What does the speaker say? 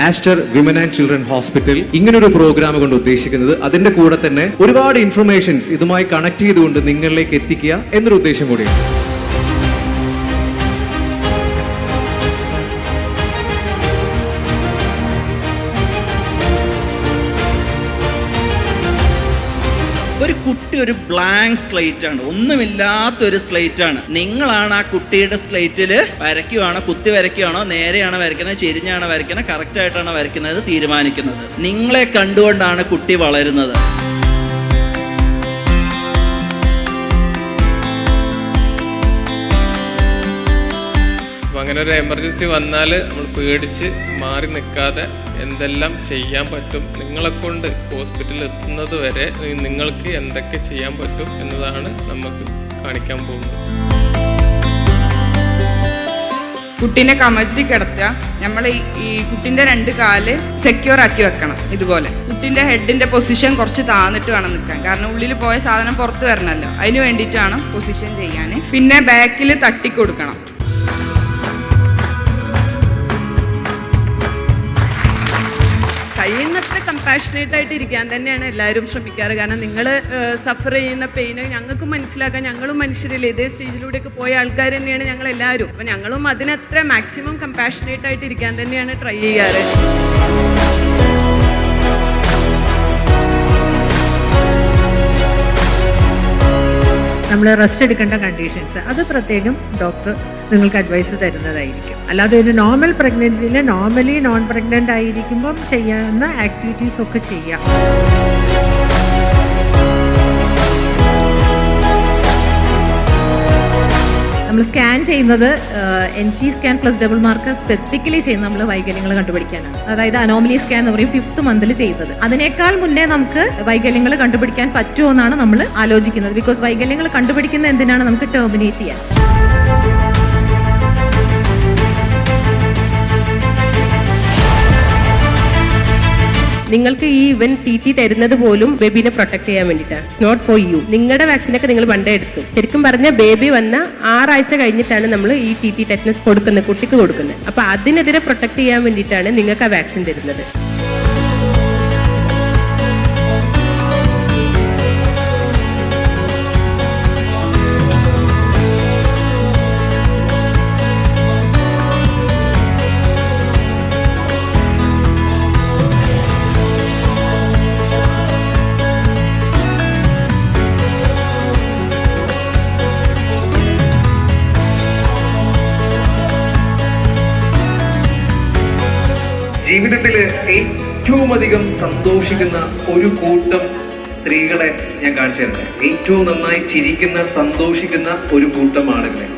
Aster women and children hospital ഇങ്ങനൊരു programme കൊണ്ട് ഉദ്ദേശിക്കുന്നത് അതിന്റെ കൂടെ തന്നെ ഒരുപാട് ഇൻഫർമേഷൻസ് ഇതുമായി കണക്ട് ചെയ്തുകൊണ്ട് നിങ്ങളിലേക്ക് എത്തിക്കുക എന്നൊരു ഉദ്ദേശം കൂടിയാണ്. ഒരു കുട്ടി ഒരു ബ്ലാങ്ക് സ്ലേറ്റ് ആണ്, ഒന്നുമില്ലാത്തൊരു സ്ലേറ്റ് ആണ്. നിങ്ങളാണ് ആ കുട്ടിയുടെ സ്ലേറ്റിൽ വരയ്ക്കുവാണോ, കുത്തി വരയ്ക്കുവാണോ, നേരെയാണോ വരയ്ക്കുന്നത്, ചെരിഞ്ഞാണോ വരയ്ക്കുന്നത്, കറക്റ്റ് ആയിട്ടാണോ വരയ്ക്കുന്നത് തീരുമാനിക്കുന്നത്. നിങ്ങളെ കണ്ടുകൊണ്ടാണ് കുട്ടി വളരുന്നത്. അങ്ങനെ ഒരു എമർജൻസി വന്നാൽ നമ്മൾ പേടിച്ച് മാറി നിൽക്കാതെ എന്തെല്ലാം ചെയ്യാൻ പറ്റും, നിങ്ങളെക്കൊണ്ട് ഹോസ്പിറ്റലിൽ എത്തുന്നത് വരെ നിങ്ങൾക്ക് എന്തൊക്കെ ചെയ്യാൻ പറ്റും എന്നതാണ് നമുക്ക് കാണിക്കാൻ പോകുന്നത്. കുട്ടീനെ കമഴ്ത്തി കിടത്തുക. നമ്മൾ ഈ കുട്ടീൻ്റെ 2 കാല് സെക്യൂർ ആക്കി വെക്കണം. ഇതുപോലെ കുട്ടീൻ്റെ ഹെഡിൻ്റെ പൊസിഷൻ കുറച്ച് താന്നിട്ട് വേണം നിൽക്കാൻ. കാരണം ഉള്ളിൽ പോയ സാധനം പുറത്ത് വരണമല്ലോ, അതിന് വേണ്ടിയിട്ടാണ് പൊസിഷൻ ചെയ്യാൻ. പിന്നെ ബാക്കിൽ തട്ടിക്കൊടുക്കണം. കഴിയുന്നത്ര കമ്പാഷനേറ്റ് ആയിട്ട് ഇരിക്കാൻ തന്നെയാണ് എല്ലാവരും ശ്രമിക്കാറ്. കാരണം നിങ്ങൾ സഫർ ചെയ്യുന്ന പെയിന് ഞങ്ങൾക്ക് മനസ്സിലാക്കാൻ, ഞങ്ങളും മനുഷ്യരില്ലേ, ഇതേ സ്റ്റേജിലൂടെയൊക്കെ പോയ ആൾക്കാർ തന്നെയാണ് ഞങ്ങളെല്ലാവരും. അപ്പം ഞങ്ങളും അതിനത്ര മാക്സിമം കമ്പാഷനേറ്റ് ആയിട്ട് ഇരിക്കാൻ തന്നെയാണ് ട്രൈ ചെയ്യാറ്. നമ്മൾ റെസ്റ്റ് എടുക്കേണ്ട കണ്ടീഷൻസ് അത് പ്രത്യേകം ഡോക്ടർ നിങ്ങൾക്ക് അഡ്വൈസ് തരുന്നതായിരിക്കും. അല്ലാതെ ഒരു നോർമൽ പ്രഗ്നൻസിയിൽ നോർമലി നോൺ പ്രഗ്നൻ്റ് ആയിരിക്കുമ്പം ചെയ്യാവുന്ന ആക്ടിവിറ്റീസ് ഒക്കെ ചെയ്യാം. നമ്മൾ സ്കാൻ ചെയ്യുന്നത് NT scan plus double mark specifically ചെയ്യുന്നത് നമ്മൾ വൈകല്യങ്ങൾ കണ്ടുപിടിക്കാനാണ്. അതായത് അനോമലി സ്കാൻ എന്ന് പറയും 5th മന്തിൽ ചെയ്യുന്നത്. അതിനേക്കാൾ മുന്നേ നമുക്ക് വൈകല്യങ്ങൾ കണ്ടുപിടിക്കാൻ പറ്റുമോ എന്നാണ് നമ്മൾ ആലോചിക്കുന്നത്. ബിക്കോസ് വൈകല്യങ്ങൾ കണ്ടുപിടിക്കുന്ന എന്തിനാണ് നമുക്ക് ടെർമിനേറ്റ് ചെയ്യാൻ. നിങ്ങൾക്ക് ഈ ഇവൻ TT തരുന്നത് പോലും ബേബിനെ പ്രൊട്ടക്ട് ചെയ്യാൻ വേണ്ടിയിട്ടാണ്. It's not for you. നിങ്ങളുടെ വാക്സിനൊക്കെ നിങ്ങൾ പണ്ടേ എടുത്തു. ശരിക്കും പറഞ്ഞാൽ ബേബി വന്ന 6 ആഴ്ച കഴിഞ്ഞിട്ടാണ് നമ്മൾ ഈ TT ടെറ്റനസ് കൊടുക്കുന്നത്, കുട്ടിക്ക് കൊടുക്കുന്നത്. അപ്പോൾ അതിനെതിരെ പ്രൊട്ടക്ട് ചെയ്യാൻ വേണ്ടിയിട്ടാണ് നിങ്ങൾക്ക് ആ വാക്സിൻ തരുന്നത്. ജീവിതത്തിൽ ഏറ്റവും അധികം സന്തോഷിക്കുന്ന ഒരു കൂട്ടം സ്ത്രീകളെ ഞാൻ കാണിച്ചു തരട്ടെ. ഏറ്റവും നന്നായി ചിരിക്കുന്ന, സന്തോഷിക്കുന്ന ഒരു കൂട്ടം ആളുകളെ.